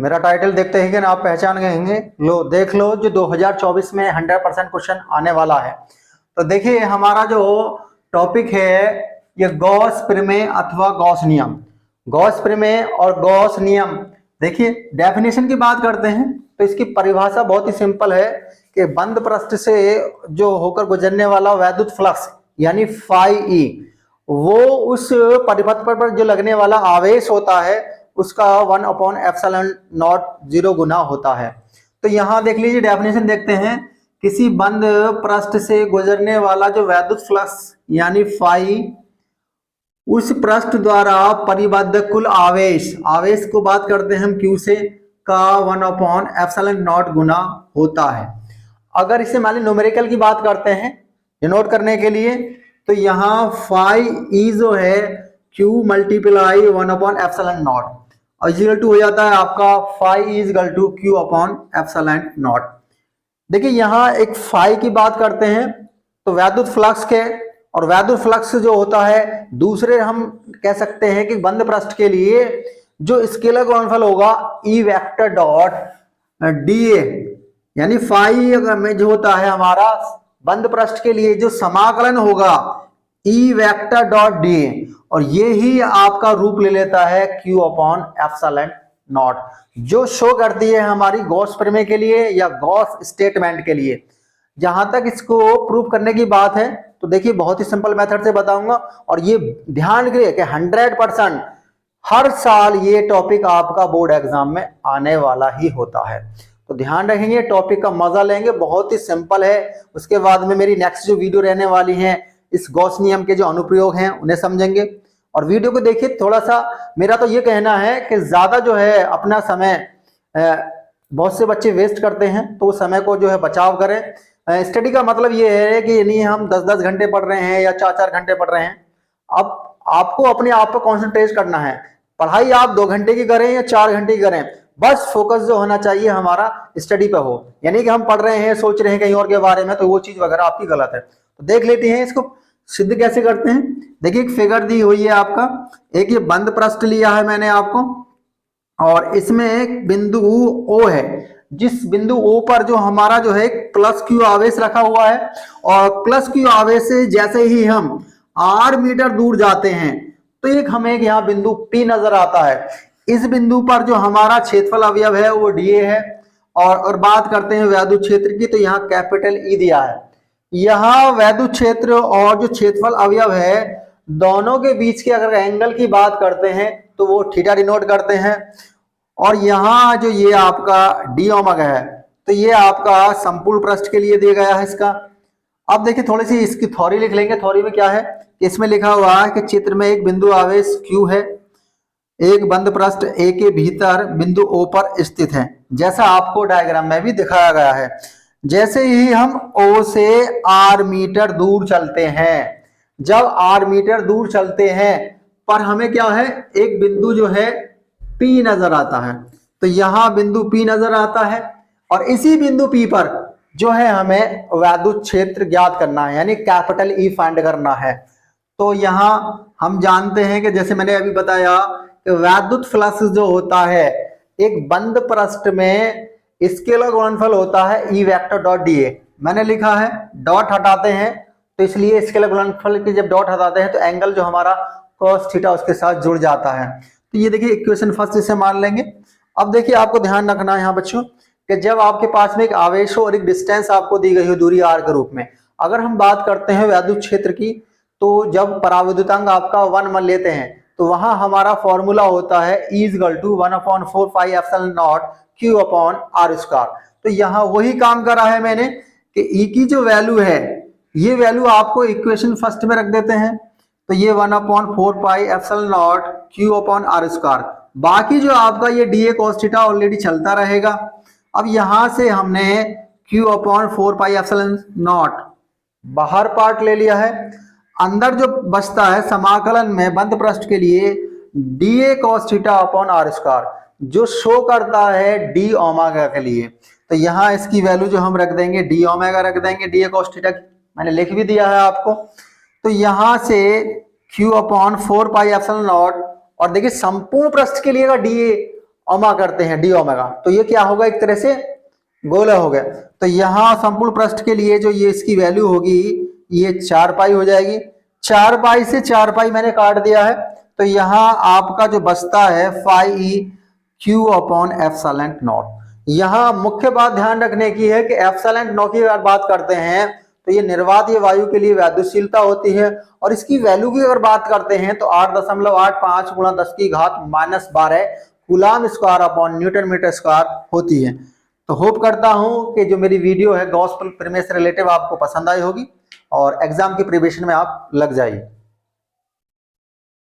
मेरा टाइटल देखते ही कि ना आप पहचान गए होंगे। लो देख लो, जो 2024 में 100% क्वेश्चन आने वाला है। तो देखिए हमारा जो टॉपिक है ये गॉस प्रमेय अथवा गॉस नियम। गॉस प्रमेय और गॉस नियम, देखिए डेफिनेशन की बात करते हैं तो इसकी परिभाषा बहुत ही सिंपल है कि बंद पृष्ठ से जो होकर गुजरने वाला वैद्युत फ्लक्स यानी फाई ई, वो उस परिपथ पर जो लगने वाला आवेश होता है उसका 1/ε0 0 गुना होता है। तो यहां देख लीजिए, डेफिनेशन देखते हैं। किसी बंद पृष्ठ से गुजरने वाला जो वैद्युत फ्लक्स यानी फाई, उस पृष्ठ द्वारा परिबद्ध कुल आवेश, आवेश को बात करते हैं हम क्यू से, का 1/ε0 गुना होता है। अगर इसे मान ली न्यूमेरिकल की बात करते हैं डिनोट करने के लिए, तो यहाँ फाई ई जो है क्यू मल्टीप्लाई 1/ε0 और इक्वल टू हो जाता है आपका phi E equal to q upon ε0। देखिए यहाँ एक फाई की बात करते हैं तो वैद्युत फ्लक्स के, और वैद्युत फ्लक्स जो होता है दूसरे हम कह सकते हैं कि बंद पृष्ठ के लिए जो स्केलर गुणनफल होगा E vector dot D A, यानी फाई में जो होता है हमारा बंद पृष्ठ के लिए जो समाकलन होगा E vector dot D A, और ये ही आपका रूप ले लेता है क्यू अपॉन ε0, जो शो करती है हमारी गॉस प्रमेय के लिए या गॉस स्टेटमेंट के लिए। जहां तक इसको प्रूव करने की बात है तो देखिए बहुत ही सिंपल मेथड से बताऊंगा, और ये ध्यान रखिए कि 100% हर साल ये टॉपिक आपका बोर्ड एग्जाम में आने वाला ही होता है। तो ध्यान रखेंगे, टॉपिक का मजा लेंगे, बहुत ही सिंपल है। उसके बाद में मेरी नेक्स्ट जो वीडियो रहने वाली है इस गॉस नियम के जो अनुप्रयोग हैं उन्हें समझेंगे। और वीडियो को देखिए थोड़ा सा, मेरा तो ये कहना है कि ज्यादा जो है अपना समय, बहुत से बच्चे वेस्ट करते हैं तो उस समय को जो है बचाव करें। स्टडी का मतलब ये है कि नहीं हम 10-10 घंटे पढ़ रहे हैं या 4-4 घंटे पढ़ रहे हैं। अब आपको अपने आप पर कॉन्सेंट्रेट करना है। पढ़ाई आप 2 घंटे की करें या 4 घंटे की करें, बस फोकस जो होना चाहिए हमारा स्टडी पे हो। यानी कि हम पढ़ रहे हैं सोच रहे हैं कहीं और के बारे में, तो वो चीज वगैरह आपकी गलत है। तो देख लेते हैं इसको सिद्ध कैसे करते हैं। देखिए एक फिगर दी हुई है आपका, एक ये बंद पृष्ठ लिया है मैंने आपको, और इसमें एक बिंदु O है। जिस बिंदु O पर जो हमारा जो है प्लस क्यू आवेश रखा हुआ है, और प्लस क्यू आवेश से जैसे ही हम R मीटर दूर जाते हैं तो एक हमें यहाँ बिंदु P नजर आता है। इस बिंदु पर जो हमारा क्षेत्रफल अवयव है वो dA है। और बात करते हैं वैद्युत क्षेत्र की, तो यहाँ कैपिटल E दिया है। यहाँ वैद्युत क्षेत्र और जो क्षेत्रफल अवयव है दोनों के बीच के अगर एंगल की बात करते हैं तो वो थीटा डिनोट करते हैं। और यहाँ जो ये आपका डी ओमेगा है तो ये आपका संपूर्ण पृष्ठ के लिए दिया गया है इसका। अब देखिए थोड़ी सी इसकी थ्योरी लिख लेंगे। थ्योरी में क्या है, इसमें लिखा हुआ है कि चित्र में एक बिंदु आवेश Q है, एक बंद पृष्ठ A के भीतर बिंदु O पर स्थित है, जैसा आपको डायग्राम में भी दिखाया गया है। जैसे ही हम O से R मीटर दूर चलते हैं, जब R मीटर दूर चलते हैं पर हमें क्या है, एक बिंदु जो है P नजर आता है। तो यहां बिंदु P नजर आता है, और इसी बिंदु P पर जो है हमें वैद्युत क्षेत्र ज्ञात करना है, यानी कैपिटल E फाइंड करना है। तो यहां हम जानते हैं कि जैसे मैंने अभी बताया कि वैद्युत फ्लक्स जो होता है एक बंद पृष्ठ में स्केलर गुणनफल होता है E वेक्टर डॉट dA। मैंने लिखा है डॉट हटाते हैं तो इसलिए स्केलर गुणनफल के जब डॉट हटाते हैं तो एंगल जो हमारा cos थीटा उसके साथ जुड़ जाता है। तो ये देखिए इक्वेशन फर्स्ट इसे मान लेंगे। अब देखिए आपको ध्यान रखना है यहाँ बच्चों कि जब आपके पास में एक आवेश हो और एक डिस्टेंस आपको दी गई हो दूरी r के रूप में, अगर हम बात करते हैं वैद्युत क्षेत्र की, तो जब पराविद्युतांक आपका 1 मान लेते हैं तो वहां हमारा फॉर्मूला होता है E equal to 1/4 pi epsilon Q upon R square. तो यहाँ वही काम करा है मैंने कि E की जो वैल्यू है ये वैल्यू आपको इक्वेशन फर्स्ट में रख देते हैं, तो ये 1/4 pi epsilon Q upon R square. बाकी जो आपका ये dA cos थीटा ऑलरेडी चलता रहेगा। अब यहां से हमने Q अपॉन 4 पाई एप्सिलॉन बाहर पार्ट ले लिया है, अंदर जो बचता है समाकलन में बंद पृष्ठ के लिए dA cos theta upon R square, जो शो करता है d ओमेगा के लिए। तो यहाँ इसकी वैल्यू जो हम रख देंगे d ओमेगा रख देंगे, dA cos थीटा मैंने लिख भी दिया है आपको। तो यहां से Q upon 4 pi epsilon not, और देखिए संपूर्ण पृष्ठ के लिए का dA ओमा करते हैं डी ओमेगा, तो ये क्या होगा, एक तरह से गोला हो गया। तो यहाँ संपूर्ण पृष्ठ के लिए जो ये इसकी वैल्यू होगी ये 4 पाई हो जाएगी। 4 पाई से 4 पाई मैंने काट दिया है, तो यहाँ आपका जो बचता है phi E Q upon epsilon naught. यहाँ मुख्य बात ध्यान रखने की है कि एप्सिलॉन नॉट की अगर बात करते हैं तो ये निर्वातीय वायु के लिए वैद्युशीलता होती है, और इसकी वैल्यू की अगर बात करते हैं तो 8.85 गुणा 10 की घात -12 coulomb square upon newton metre square होती है। तो होप करता हूं कि जो मेरी वीडियो है गॉस प्रमेय से रिलेटिव आपको पसंद आई होगी और एग्जाम की प्रिपरेशन में आप लग जाइए।